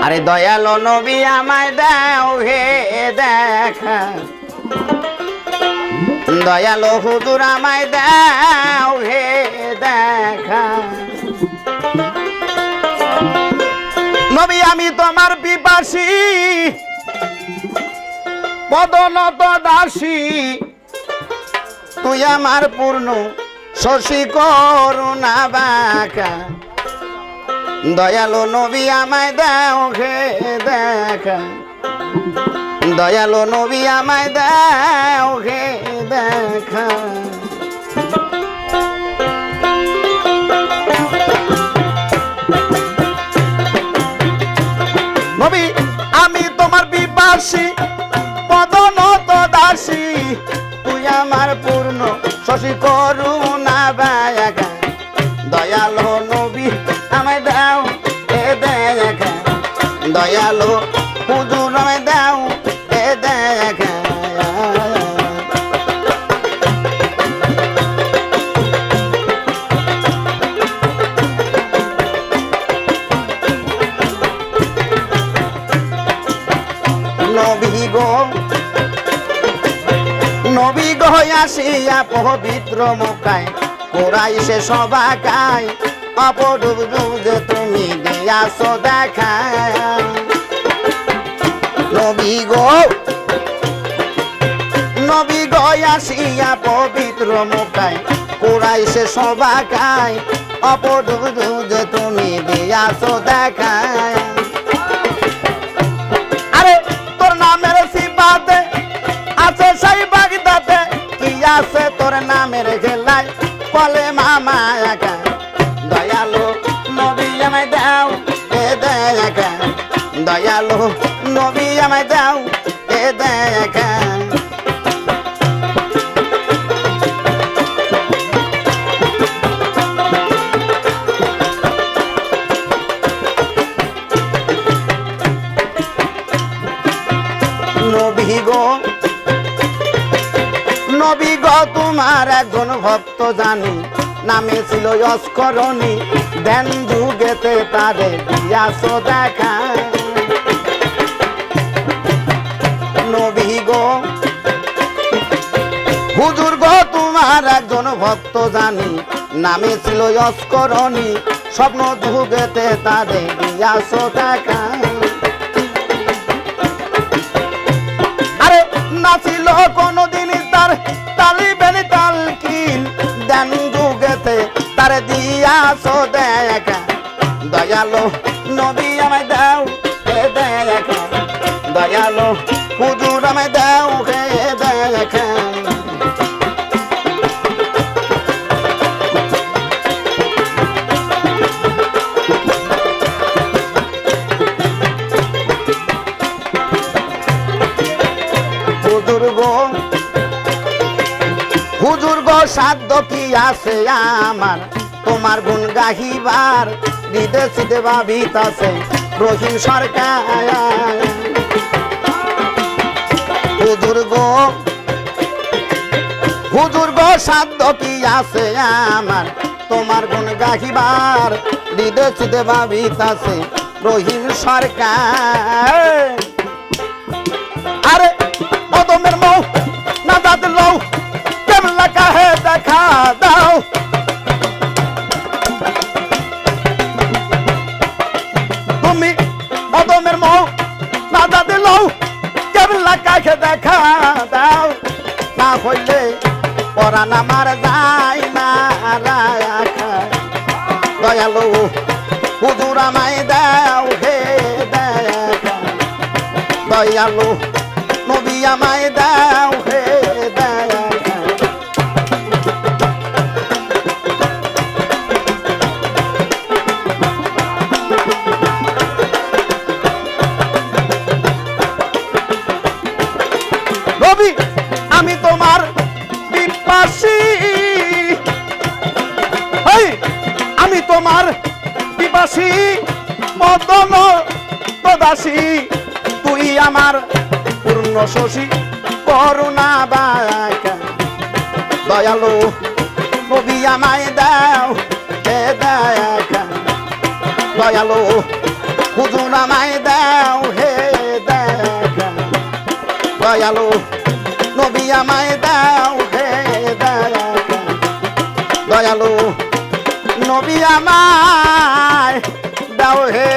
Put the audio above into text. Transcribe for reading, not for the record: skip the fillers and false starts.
আরে দয়ালো নবী আমায় দাও হে দেখা, দয়ালো হুজুর আমায় দাও হে দেখা। নবী আমি তোমার পিপাসী পদনত দাসী, তুই আমার পূর্ণ শশী করুণা বাঁকা। দয়ালো নবী আমায় দাও হে দেখা, দয়ালো নবী আমায় দাও হে দেখা। নবী আমি তোমার পিপাসী পদনত দাসী, তুই আমার পূর্ণ শশী করুণা বাঁকা। দয়ালো নবী আমায় দাও এ দেখা, দয়ালো হুজুর আমায় দাও এ দেখা। নবী গো নবী গো আসিয়া পবিত্র মক্কায় কুরাইশে সবাকায় অপরূপ যে তুমি দিয়াছ দেখা। নবী গো আসিয়া পবিত্র মক্কায় কুরাইশে সবাকায় অপরূপ যে তুমি দিয়াছ দেখা। আরে তোর নামের সিফাতে আছে সেই বাগদাতে, কি আছে তোর নামের খেলায় বলে মামা একা। দয়ালো নবী আমায় দাও এ দেখা, দয়ালো নবী আমায় দাও এ দেখা। নবী গো তোমার একজন ভক্ত জানি, নামে ছিল অস্করণী, ধ্যান যুগেতে তারে দিয়াছ দেখা। নবী গো হুজুর গো তোমার একজন ভক্ত জানি, নামে ছিল অস্করণী, স্বপ্ন যুগেতে তারে দিয়াছ দেখা। আরে নাছিল কোনদিন তার তালিবেন তালকিন, ধ্যান যুগেতে তার দিয়াছ দেখা। দয়ালো নবী আমায় দাও হে দেখা, দয়ালো হুজুর আমায় দাও হে দেখা। হুজুর গো সাধ্য কি আছে আমার তোমার গুণ গাহিবার, বিদেশিতে ভাবিতাছে রহিম সরকার। হুজুর গো সাধ্য কি আছে আমার তোমার গুণ গাহিবার, বিদেশিতে ভাবিতাছে রহিম সরকার। আরে কদমের মৌ না দাদ লও কেমলা কাহে দেখা দাও, তুমি কদমের মৌ না দাদ লও কেমলা কাহে দেখা দাও। না হইলে পরাণ আমার যায় না রাখা। দয়ালো হুজুর আমায় দাও হে দেখা, দয়ালো নবী আমায় দাও হে দেখা। নবী আমি তোমার পিপাসী, আমি তোমার পিপাসী মদন দাসী, তুই আমার পূর্ণ শশী করুণা বাঁকা। দয়ালো নবী আমায় দাও হে দেখা, দয়ালো হুজুর আমায় দাও হে দেখা দয়ালু নবী আমায় দাও হে দেখা দয়ালু নবী আমায় দাও হে